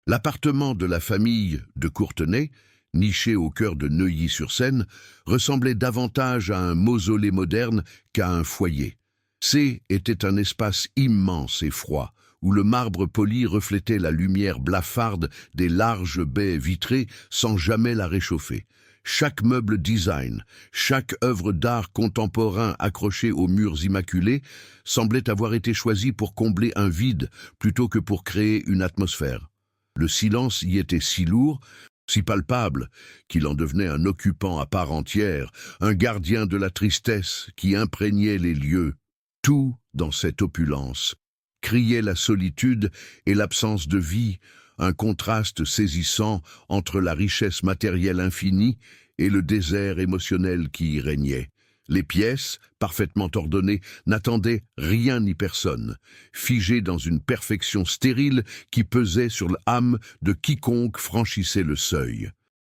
L'appartement de la famille de Courtenay, niché au cœur de Neuilly-sur-Seine, ressemblait davantage à un mausolée moderne qu'à un foyer. C était un espace immense et froid, où le marbre poli reflétait la lumière blafarde des larges baies vitrées sans jamais la réchauffer. Chaque meuble design, chaque œuvre d'art contemporain accrochée aux murs immaculés semblait avoir été choisi pour combler un vide plutôt que pour créer une atmosphère. Le silence y était si lourd, si palpable, qu'il en devenait un occupant à part entière, un gardien de la tristesse qui imprégnait les lieux. Tout, dans cette opulence, criait la solitude et l'absence de vie, un contraste saisissant entre la richesse matérielle infinie et le désert émotionnel qui y régnait. Les pièces, parfaitement ordonnées, n'attendaient rien ni personne, figées dans une perfection stérile qui pesait sur l'âme de quiconque franchissait le seuil.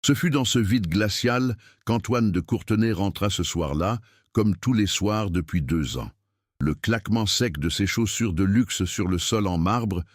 Ce fut dans ce vide glacial qu'Antoine de Courtenay rentra ce soir-là, comme tous les soirs depuis 2 ans. Le claquement sec de ses chaussures de luxe sur le sol en marbre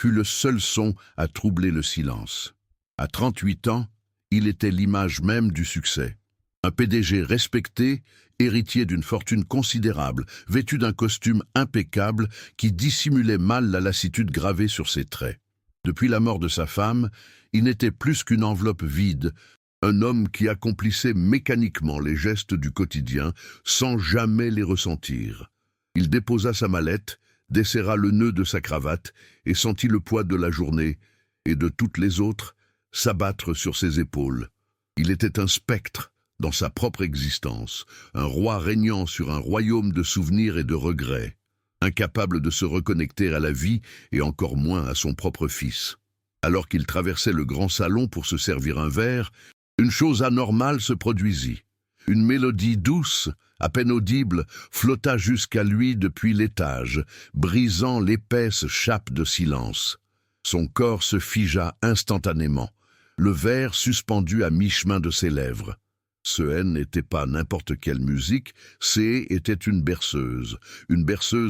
fut le seul son à troubler le silence. À 38 ans, il était l'image même du succès. Un PDG respecté, héritier d'une fortune considérable, vêtu d'un costume impeccable qui dissimulait mal la lassitude gravée sur ses traits. Depuis la mort de sa femme, il n'était plus qu'une enveloppe vide, un homme qui accomplissait mécaniquement les gestes du quotidien sans jamais les ressentir. Il déposa sa mallette, desserra le nœud de sa cravate et sentit le poids de la journée et de toutes les autres s'abattre sur ses épaules. Il était un spectre dans sa propre existence, un roi régnant sur un royaume de souvenirs et de regrets, incapable de se reconnecter à la vie et encore moins à son propre fils. Alors qu'il traversait le grand salon pour se servir un verre, une chose anormale se produisit. Une mélodie douce, à peine audible, flotta jusqu'à lui depuis l'étage, brisant l'épaisse chape de silence. Son corps se figea instantanément, le verre suspendu à mi-chemin de ses lèvres. Ce N n'était pas n'importe quelle musique, était une berceuse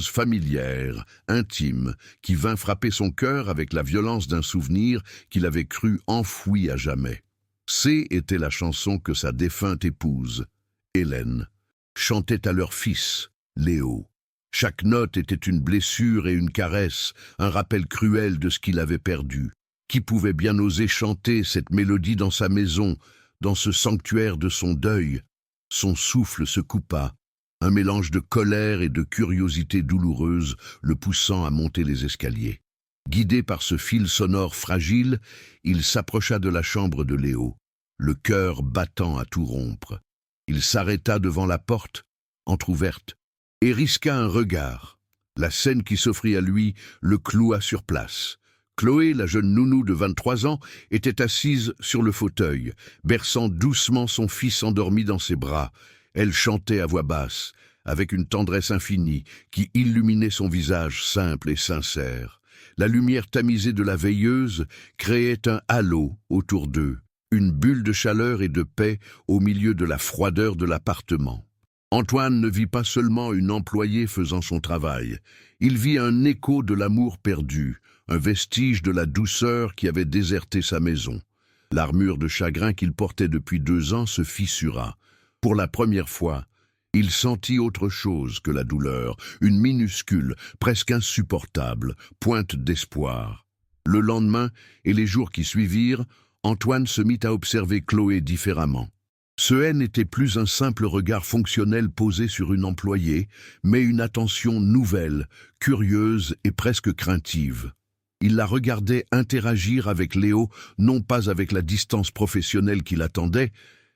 familière, intime, qui vint frapper son cœur avec la violence d'un souvenir qu'il avait cru enfoui à jamais. Était la chanson que sa défunte épouse, Hélène, chantait à leur fils, Léo. Chaque note était une blessure et une caresse, un rappel cruel de ce qu'il avait perdu. Qui pouvait bien oser chanter cette mélodie dans sa maison, dans ce sanctuaire de son deuil? Son souffle se coupa, un mélange de colère et de curiosité douloureuse le poussant à monter les escaliers. Guidé par ce fil sonore fragile, il s'approcha de la chambre de Léo, le cœur battant à tout rompre. Il s'arrêta devant la porte, entr'ouverte, et risqua un regard. La scène qui s'offrit à lui le cloua sur place. Chloé, la jeune nounou de 23 ans, était assise sur le fauteuil, berçant doucement son fils endormi dans ses bras. Elle chantait à voix basse, avec une tendresse infinie qui illuminait son visage simple et sincère. La lumière tamisée de la veilleuse créait un halo autour d'eux, une bulle de chaleur et de paix au milieu de la froideur de l'appartement. Antoine ne vit pas seulement une employée faisant son travail, il vit un écho de l'amour perdu, un vestige de la douceur qui avait déserté sa maison. L'armure de chagrin qu'il portait depuis 2 ans se fissura. Pour la première fois, il sentit autre chose que la douleur, une minuscule, presque insupportable, pointe d'espoir. Le lendemain et les jours qui suivirent, Antoine se mit à observer Chloé différemment. Ce N n'était plus un simple regard fonctionnel posé sur une employée, mais une attention nouvelle, curieuse et presque craintive. Il la regardait interagir avec Léo, non pas avec la distance professionnelle qu'il attendait,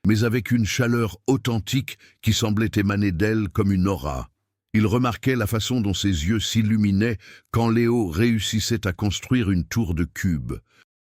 mais avec une chaleur authentique qui semblait émaner d'elle comme une aura. Il remarquait la façon dont ses yeux s'illuminaient quand Léo réussissait à construire une tour de cubes,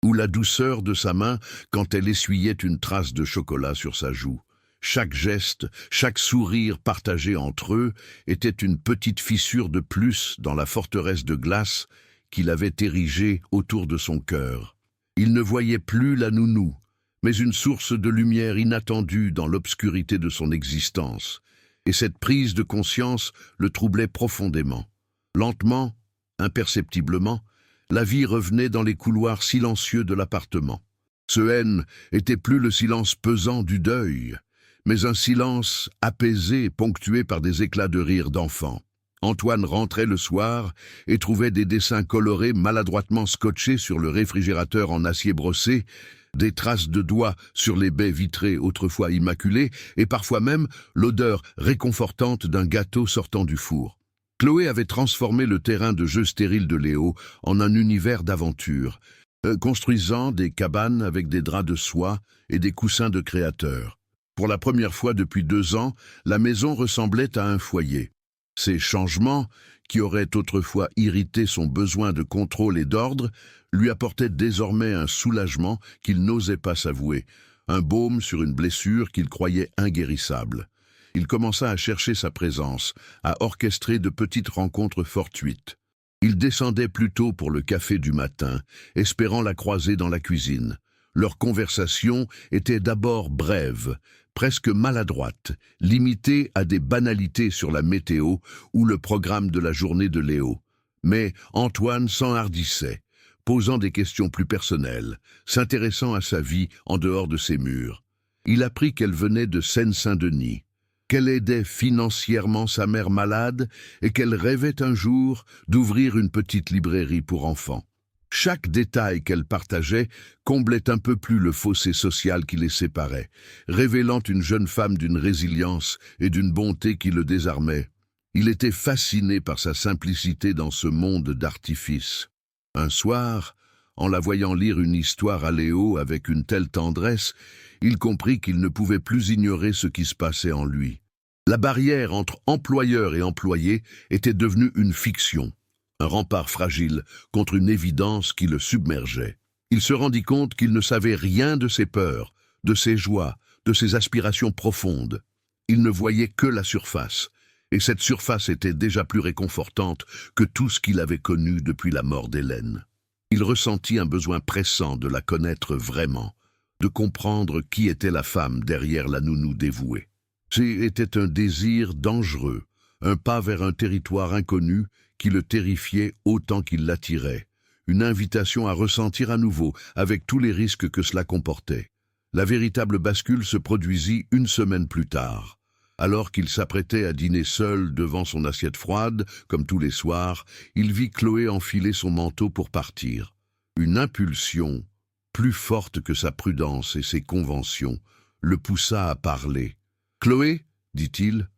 ou la douceur de sa main quand elle essuyait une trace de chocolat sur sa joue. Chaque geste, chaque sourire partagé entre eux était une petite fissure de plus dans la forteresse de glace qu'il avait érigée autour de son cœur. Il ne voyait plus la nounou, mais une source de lumière inattendue dans l'obscurité de son existence, et cette prise de conscience le troublait profondément. Lentement, imperceptiblement, La vie revenait dans les couloirs silencieux de l'appartement. Ce haine était plus le silence pesant du deuil, mais un silence apaisé, ponctué par des éclats de rire d'enfants. Antoine rentrait le soir et trouvait des dessins colorés maladroitement scotchés sur le réfrigérateur en acier brossé, des traces de doigts sur les baies vitrées autrefois immaculées, et parfois même l'odeur réconfortante d'un gâteau sortant du four. Chloé avait transformé le terrain de jeu stérile de Léo en un univers d'aventure, construisant des cabanes avec des draps de soie et des coussins de créateurs. Pour la première fois depuis 2 ans, la maison ressemblait à un foyer. Ces changements, qui auraient autrefois irrité son besoin de contrôle et d'ordre, lui apportaient désormais un soulagement qu'il n'osait pas s'avouer, un baume sur une blessure qu'il croyait inguérissable. Il commença à chercher sa présence, à orchestrer de petites rencontres fortuites. Il descendait plus tôt pour le café du matin, espérant la croiser dans la cuisine. Leur conversation était d'abord brève, presque maladroite, limitée à des banalités sur la météo ou le programme de la journée de Léo. Mais Antoine s'enhardissait, posant des questions plus personnelles, s'intéressant à sa vie en dehors de ses murs. Il apprit qu'elle venait de Seine-Saint-Denis, qu'elle aidait financièrement sa mère malade et qu'elle rêvait un jour d'ouvrir une petite librairie pour enfants. Chaque détail qu'elle partageait comblait un peu plus le fossé social qui les séparait, révélant une jeune femme d'une résilience et d'une bonté qui le désarmait. Il était fasciné par sa simplicité dans ce monde d'artifice. Un soir, en la voyant lire une histoire à Léo avec une telle tendresse, il comprit qu'il ne pouvait plus ignorer ce qui se passait en lui. La barrière entre employeur et employé était devenue une fiction, un rempart fragile contre une évidence qui le submergeait. Il se rendit compte qu'il ne savait rien de ses peurs, de ses joies, de ses aspirations profondes. Il ne voyait que la surface, et cette surface était déjà plus réconfortante que tout ce qu'il avait connu depuis la mort d'Hélène. Il ressentit un besoin pressant de la connaître vraiment, de comprendre qui était la femme derrière la nounou dévouée. C'était un désir dangereux, un pas vers un territoire inconnu qui le terrifiait autant qu'il l'attirait, une invitation à ressentir à nouveau, avec tous les risques que cela comportait. La véritable bascule se produisit 1 semaine plus tard. Alors qu'il s'apprêtait à dîner seul devant son assiette froide, comme tous les soirs, il vit Chloé enfiler son manteau pour partir. Une impulsion, plus forte que sa prudence et ses conventions, le poussa à parler. « Chloé, dit-il,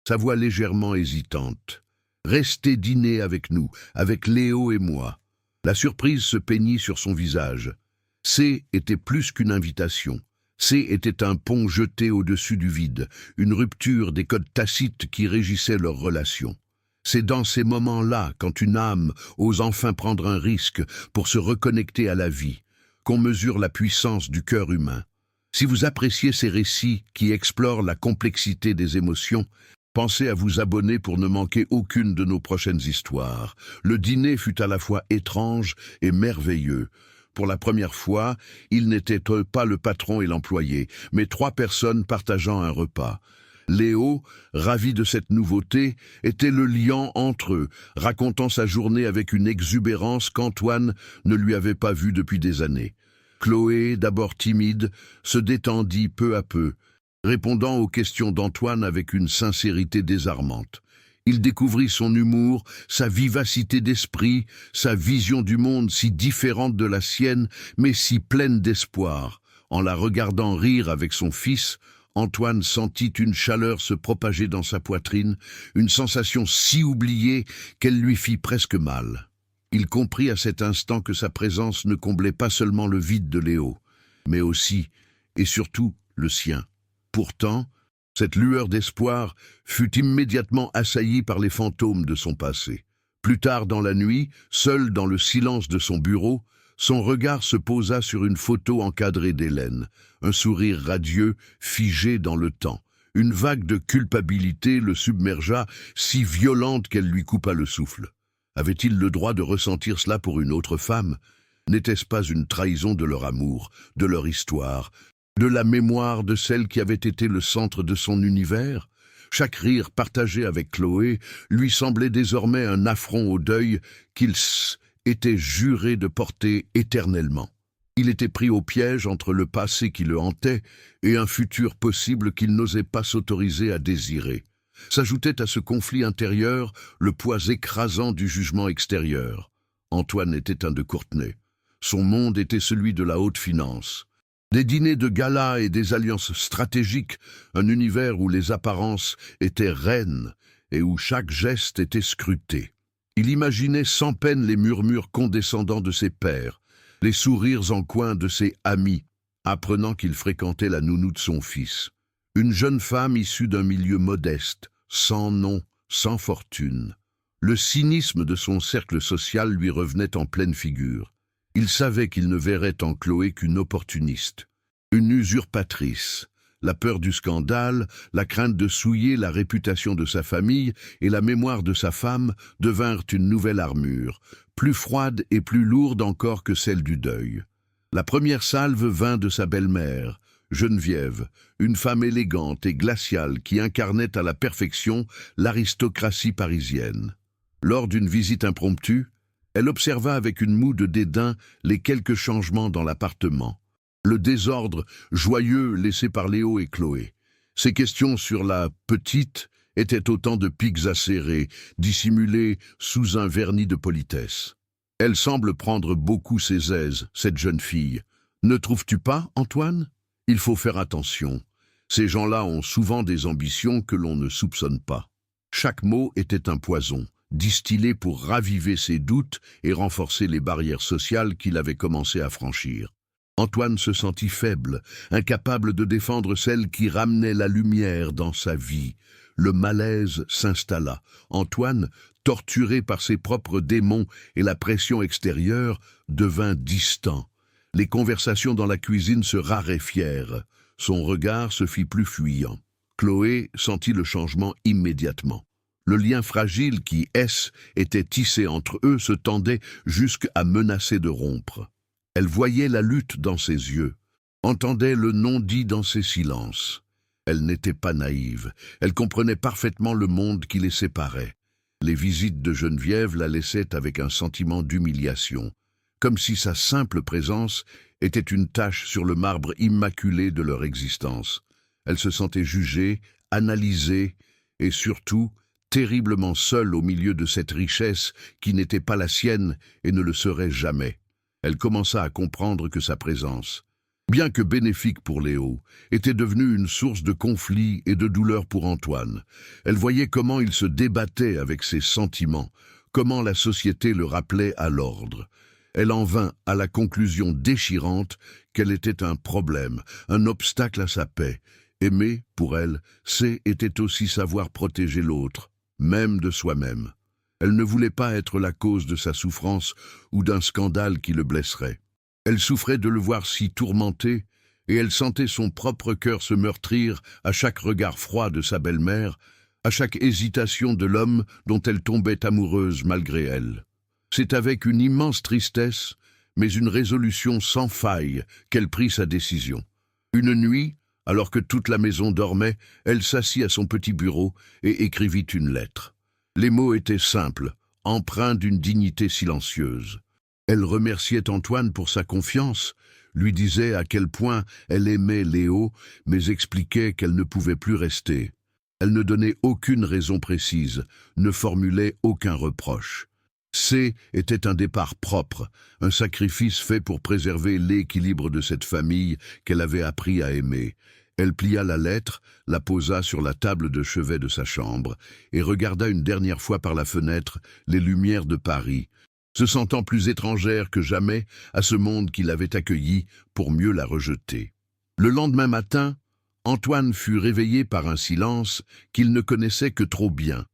sa voix légèrement hésitante, restez dîner avec nous, avec Léo et moi. » La surprise se peignit sur son visage. C était plus qu'une invitation. C était un pont jeté au-dessus du vide, une rupture des codes tacites qui régissaient leur relation. C'est dans ces moments-là, quand une âme ose enfin prendre un risque pour se reconnecter à la vie, qu'on mesure la puissance du cœur humain. Si vous appréciez ces récits qui explorent la complexité des émotions, pensez à vous abonner pour ne manquer aucune de nos prochaines histoires. Le dîner fut à la fois étrange et merveilleux. Pour la première fois, il n'était pas le patron et l'employé, mais 3 personnes partageant un repas. Léo, ravi de cette nouveauté, était le liant entre eux, racontant sa journée avec une exubérance qu'Antoine ne lui avait pas vue depuis des années. Chloé, d'abord timide, se détendit peu à peu, répondant aux questions d'Antoine avec une sincérité désarmante. Il découvrit son humour, sa vivacité d'esprit, sa vision du monde si différente de la sienne, mais si pleine d'espoir. En la regardant rire avec son fils, Antoine sentit une chaleur se propager dans sa poitrine, une sensation si oubliée qu'elle lui fit presque mal. Il comprit à cet instant que sa présence ne comblait pas seulement le vide de Léo, mais aussi, et surtout, le sien. Pourtant, cette lueur d'espoir fut immédiatement assaillie par les fantômes de son passé. Plus tard dans la nuit, seul dans le silence de son bureau, son regard se posa sur une photo encadrée d'Hélène, un sourire radieux figé dans le temps. Une vague de culpabilité le submergea, si violente qu'elle lui coupa le souffle. Avait-il le droit de ressentir cela pour une autre femme? N'était-ce pas une trahison de leur amour, de leur histoire, de la mémoire de celle qui avait été le centre de son univers? Chaque rire partagé avec Chloé lui semblait désormais un affront au deuil était juré de porter éternellement. Il était pris au piège entre le passé qui le hantait et un futur possible qu'il n'osait pas s'autoriser à désirer. S'ajoutait à ce conflit intérieur le poids écrasant du jugement extérieur. Antoine était un de Courtenay. Son monde était celui de la haute finance. Des dîners de gala et des alliances stratégiques, un univers où les apparences étaient reines et où chaque geste était scruté. Il imaginait sans peine les murmures condescendants de ses pairs, les sourires en coin de ses amis, apprenant qu'il fréquentait la nounou de son fils. Une jeune femme issue d'un milieu modeste, sans nom, sans fortune. Le cynisme de son cercle social lui revenait en pleine figure. Il savait qu'il ne verrait en Chloé qu'une opportuniste, une usurpatrice. La peur du scandale, la crainte de souiller la réputation de sa famille et la mémoire de sa femme devinrent une nouvelle armure, plus froide et plus lourde encore que celle du deuil. La première salve vint de sa belle-mère, Geneviève, une femme élégante et glaciale qui incarnait à la perfection l'aristocratie parisienne. Lors d'une visite impromptue, elle observa avec une moue de dédain les quelques changements dans l'appartement. Le désordre joyeux laissé par Léo et Chloé. Ses questions sur la petite étaient autant de pics acérés, dissimulés sous un vernis de politesse. Elle semble prendre beaucoup ses aises, cette jeune fille. Ne trouves-tu pas, Antoine? Il faut faire attention. Ces gens-là ont souvent des ambitions que l'on ne soupçonne pas. Chaque mot était un poison, distillé pour raviver ses doutes et renforcer les barrières sociales qu'il avait commencé à franchir. Antoine se sentit faible, incapable de défendre celle qui ramenait la lumière dans sa vie. Le malaise s'installa. Antoine, torturé par ses propres démons et la pression extérieure, devint distant. Les conversations dans la cuisine se raréfièrent. Son regard se fit plus fuyant. Chloé sentit le changement immédiatement. Le lien fragile qui, était tissé entre eux se tendait jusqu'à menacer de rompre. Elle voyait la lutte dans ses yeux, entendait le non-dit dans ses silences. Elle n'était pas naïve, elle comprenait parfaitement le monde qui les séparait. Les visites de Geneviève la laissaient avec un sentiment d'humiliation, comme si sa simple présence était une tache sur le marbre immaculé de leur existence. Elle se sentait jugée, analysée et surtout terriblement seule au milieu de cette richesse qui n'était pas la sienne et ne le serait jamais. Elle commença à comprendre que sa présence, bien que bénéfique pour Léo, était devenue une source de conflit et de douleur pour Antoine. Elle voyait comment il se débattait avec ses sentiments, comment la société le rappelait à l'ordre. Elle en vint à la conclusion déchirante qu'elle était un problème, un obstacle à sa paix. Aimer, pour elle, était aussi savoir protéger l'autre, même de soi-même. Elle ne voulait pas être la cause de sa souffrance ou d'un scandale qui le blesserait. Elle souffrait de le voir si tourmenté, et elle sentait son propre cœur se meurtrir à chaque regard froid de sa belle-mère, à chaque hésitation de l'homme dont elle tombait amoureuse malgré elle. C'est avec une immense tristesse, mais une résolution sans faille, qu'elle prit sa décision. Une nuit, alors que toute la maison dormait, elle s'assit à son petit bureau et écrivit une lettre. Les mots étaient simples, empreints d'une dignité silencieuse. Elle remerciait Antoine pour sa confiance, lui disait à quel point elle aimait Léo, mais expliquait qu'elle ne pouvait plus rester. Elle ne donnait aucune raison précise, ne formulait aucun reproche. Était un départ propre, un sacrifice fait pour préserver l'équilibre de cette famille qu'elle avait appris à aimer. Elle plia la lettre, la posa sur la table de chevet de sa chambre et regarda une dernière fois par la fenêtre les lumières de Paris, se sentant plus étrangère que jamais à ce monde qui l'avait accueillie pour mieux la rejeter. Le lendemain matin, Antoine fut réveillé par un silence qu'il ne connaissait que trop bien,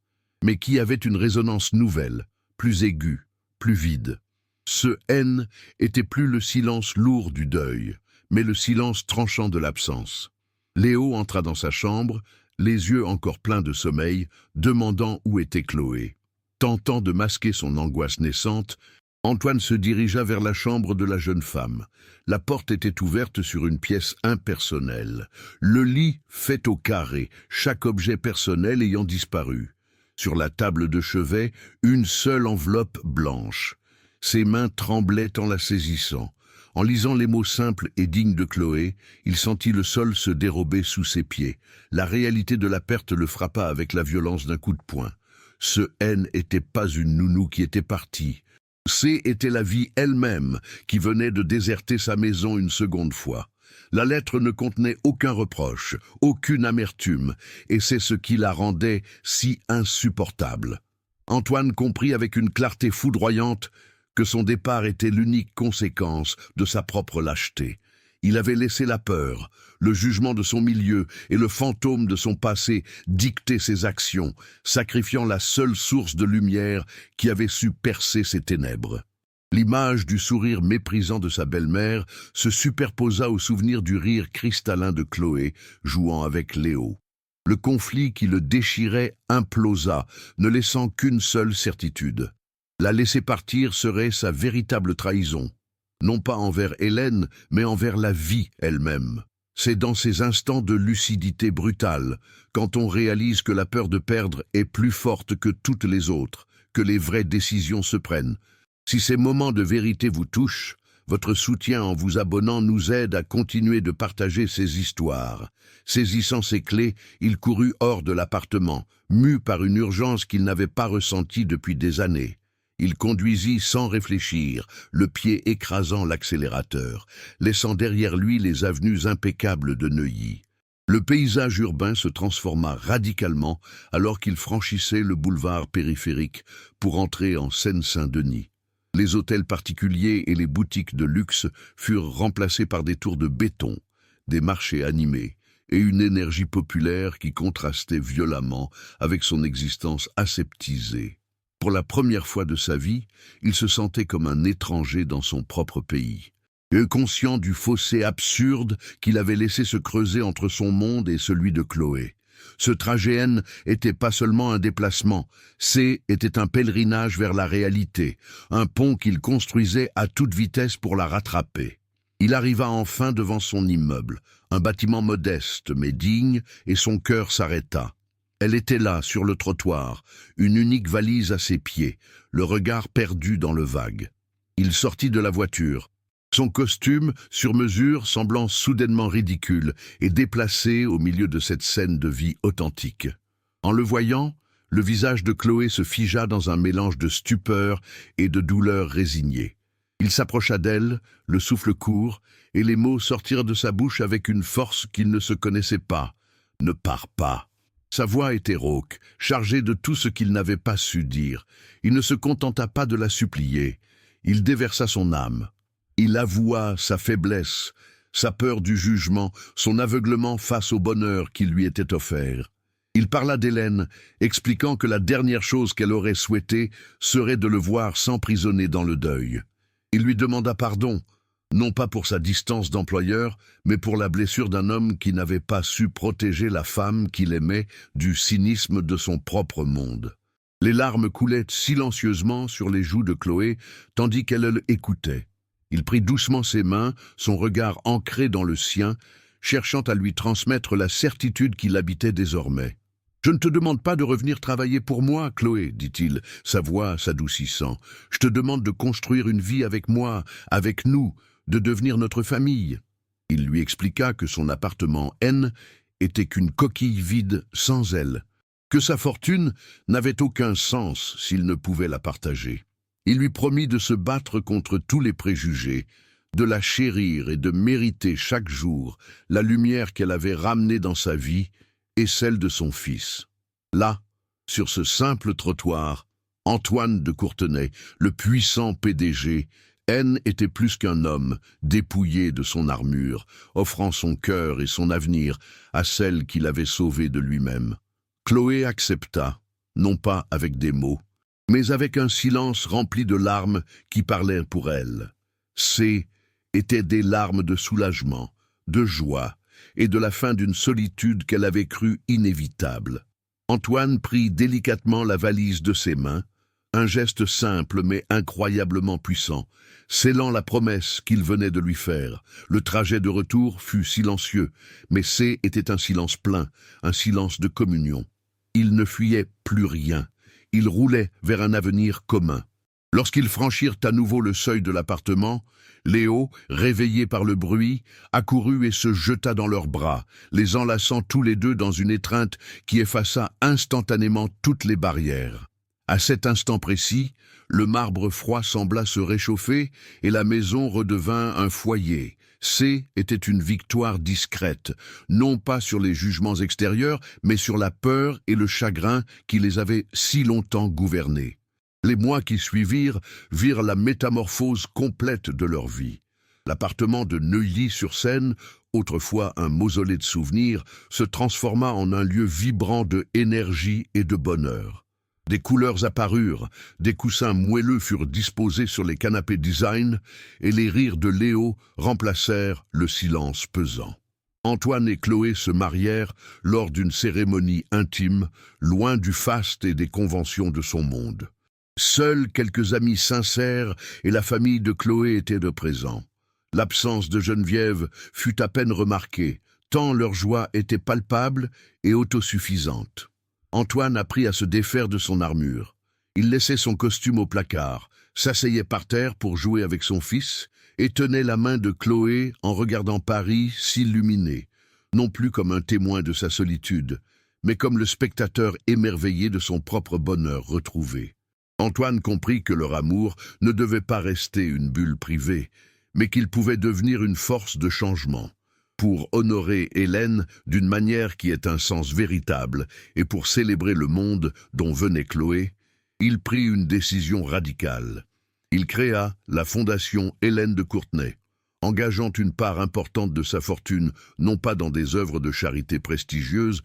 mais qui avait une résonance nouvelle, plus aiguë, plus vide. Ce haine était plus le silence lourd du deuil, mais le silence tranchant de l'absence. Léo entra dans sa chambre, les yeux encore pleins de sommeil, demandant où était Chloé. Tentant de masquer son angoisse naissante, Antoine se dirigea vers la chambre de la jeune femme. La porte était ouverte sur une pièce impersonnelle. Le lit fait au carré, chaque objet personnel ayant disparu. Sur la table de chevet, une seule enveloppe blanche. Ses mains tremblaient en la saisissant. En lisant les mots simples et dignes de Chloé, il sentit le sol se dérober sous ses pieds. La réalité de la perte le frappa avec la violence d'un coup de poing. Ce N n'était pas une nounou qui était partie. C était la vie elle-même qui venait de déserter sa maison une seconde fois. La lettre ne contenait aucun reproche, aucune amertume, et c'est ce qui la rendait si insupportable. Antoine comprit avec une clarté foudroyante que son départ était l'unique conséquence de sa propre lâcheté. Il avait laissé la peur, le jugement de son milieu et le fantôme de son passé dicter ses actions, sacrifiant la seule source de lumière qui avait su percer ses ténèbres. L'image du sourire méprisant de sa belle-mère se superposa au souvenir du rire cristallin de Chloé jouant avec Léo. Le conflit qui le déchirait implosa, ne laissant qu'une seule certitude. La laisser partir serait sa véritable trahison, non pas envers Hélène, mais envers la vie elle-même. C'est dans ces instants de lucidité brutale, quand on réalise que la peur de perdre est plus forte que toutes les autres, que les vraies décisions se prennent. Si ces moments de vérité vous touchent, votre soutien en vous abonnant nous aide à continuer de partager ces histoires. Saisissant ses clés, il courut hors de l'appartement, mu par une urgence qu'il n'avait pas ressentie depuis des années. Il conduisit sans réfléchir, le pied écrasant l'accélérateur, laissant derrière lui les avenues impeccables de Neuilly. Le paysage urbain se transforma radicalement alors qu'il franchissait le boulevard périphérique pour entrer en Seine-Saint-Denis. Les hôtels particuliers et les boutiques de luxe furent remplacés par des tours de béton, des marchés animés et une énergie populaire qui contrastait violemment avec son existence aseptisée. Pour la première fois de sa vie, il se sentait comme un étranger dans son propre pays. Et conscient du fossé absurde qu'il avait laissé se creuser entre son monde et celui de Chloé. Ce trajet N était pas seulement un déplacement, C était un pèlerinage vers la réalité, un pont qu'il construisait à toute vitesse pour la rattraper. Il arriva enfin devant son immeuble, un bâtiment modeste mais digne, et son cœur s'arrêta. Elle était là, sur le trottoir, une unique valise à ses pieds, le regard perdu dans le vague. Il sortit de la voiture, son costume, sur mesure, semblant soudainement ridicule et déplacé au milieu de cette scène de vie authentique. En le voyant, le visage de Chloé se figea dans un mélange de stupeur et de douleur résignée. Il s'approcha d'elle, le souffle court, et les mots sortirent de sa bouche avec une force qu'il ne se connaissait pas. « Ne pars pas !» Sa voix était rauque, chargée de tout ce qu'il n'avait pas su dire. Il ne se contenta pas de la supplier. Il déversa son âme. Il avoua sa faiblesse, sa peur du jugement, son aveuglement face au bonheur qui lui était offert. Il parla d'Hélène, expliquant que la dernière chose qu'elle aurait souhaité serait de le voir s'emprisonner dans le deuil. Il lui demanda pardon, non pas pour sa distance d'employeur, mais pour la blessure d'un homme qui n'avait pas su protéger la femme qu'il aimait du cynisme de son propre monde. Les larmes coulaient silencieusement sur les joues de Chloé, tandis qu'elle le écoutait. Il prit doucement ses mains, son regard ancré dans le sien, cherchant à lui transmettre la certitude qui l'habitait désormais. « Je ne te demande pas de revenir travailler pour moi, Chloé, dit-il, sa voix s'adoucissant. Je te demande de construire une vie avec moi, avec nous, de devenir notre famille. » Il lui expliqua que son appartement N était qu'une coquille vide sans elle, que sa fortune n'avait aucun sens s'il ne pouvait la partager. Il lui promit de se battre contre tous les préjugés, de la chérir et de mériter chaque jour la lumière qu'elle avait ramenée dans sa vie et celle de son fils. Là, sur ce simple trottoir, Antoine de Courtenay, le puissant PDG, N était plus qu'un homme, dépouillé de son armure, offrant son cœur et son avenir à celle qu'il avait sauvée de lui-même. Chloé accepta, non pas avec des mots, mais avec un silence rempli de larmes qui parlaient pour elle. C étaient des larmes de soulagement, de joie et de la fin d'une solitude qu'elle avait crue inévitable. Antoine prit délicatement la valise de ses mains, un geste simple mais incroyablement puissant, scellant la promesse qu'il venait de lui faire. Le trajet de retour fut silencieux, mais C était un silence plein, un silence de communion. Il ne fuyait plus rien. Il roulait vers un avenir commun. Lorsqu'ils franchirent à nouveau le seuil de l'appartement, Léo, réveillé par le bruit, accourut et se jeta dans leurs bras, les enlaçant tous les deux dans une étreinte qui effaça instantanément toutes les barrières. À cet instant précis, le marbre froid sembla se réchauffer et la maison redevint un foyer. Était une victoire discrète, non pas sur les jugements extérieurs, mais sur la peur et le chagrin qui les avaient si longtemps gouvernés. Les mois qui suivirent virent la métamorphose complète de leur vie. L'appartement de Neuilly-sur-Seine, autrefois un mausolée de souvenirs, se transforma en un lieu vibrant de énergie et de bonheur. Des couleurs apparurent, des coussins moelleux furent disposés sur les canapés design et les rires de Léo remplacèrent le silence pesant. Antoine et Chloé se marièrent lors d'une cérémonie intime, loin du faste et des conventions de son monde. Seuls quelques amis sincères et la famille de Chloé étaient de présent. L'absence de Geneviève fut à peine remarquée, tant leur joie était palpable et autosuffisante. Antoine apprit à se défaire de son armure. Il laissait son costume au placard, s'asseyait par terre pour jouer avec son fils et tenait la main de Chloé en regardant Paris s'illuminer, non plus comme un témoin de sa solitude, mais comme le spectateur émerveillé de son propre bonheur retrouvé. Antoine comprit que leur amour ne devait pas rester une bulle privée, mais qu'il pouvait devenir une force de changement, pour honorer Hélène d'une manière qui ait un sens véritable et pour célébrer le monde dont venait Chloé. Il prit une décision radicale. Il créa la Fondation Hélène de Courtenay, engageant une part importante de sa fortune non pas dans des œuvres de charité prestigieuses,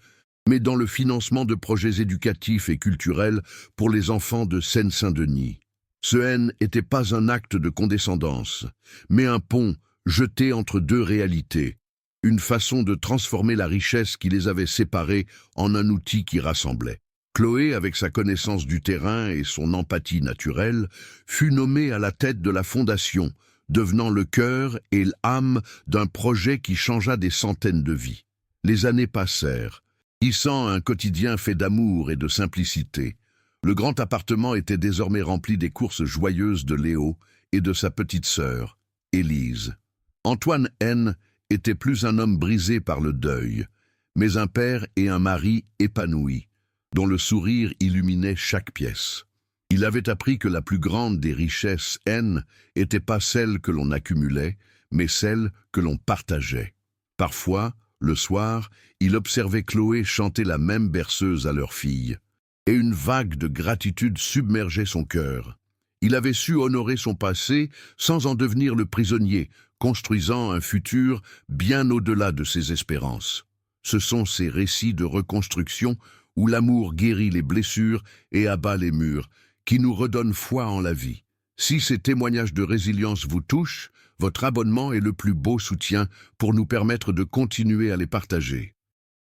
mais dans le financement de projets éducatifs et culturels pour les enfants de Seine-Saint-Denis. Ce N n'était pas un acte de condescendance, mais un pont jeté entre deux réalités, une façon de transformer la richesse qui les avait séparés en un outil qui rassemblait. Chloé, avec sa connaissance du terrain et son empathie naturelle, fut nommée à la tête de la fondation, devenant le cœur et l'âme d'un projet qui changea des centaines de vies. Les années passèrent, hissant un quotidien fait d'amour et de simplicité. Le grand appartement était désormais rempli des courses joyeuses de Léo et de sa petite sœur, Élise. Antoine N. était plus un homme brisé par le deuil, mais un père et un mari épanouis, dont le sourire illuminait chaque pièce. Il avait appris que la plus grande des richesses N n'était pas celle que l'on accumulait, mais celle que l'on partageait. Parfois, le soir, il observait Chloé chanter la même berceuse à leur fille, et une vague de gratitude submergeait son cœur. Il avait su honorer son passé sans en devenir le prisonnier, construisant un futur bien au-delà de ses espérances. Ce sont ces récits de reconstruction où l'amour guérit les blessures et abat les murs, qui nous redonnent foi en la vie. Si ces témoignages de résilience vous touchent, votre abonnement est le plus beau soutien pour nous permettre de continuer à les partager.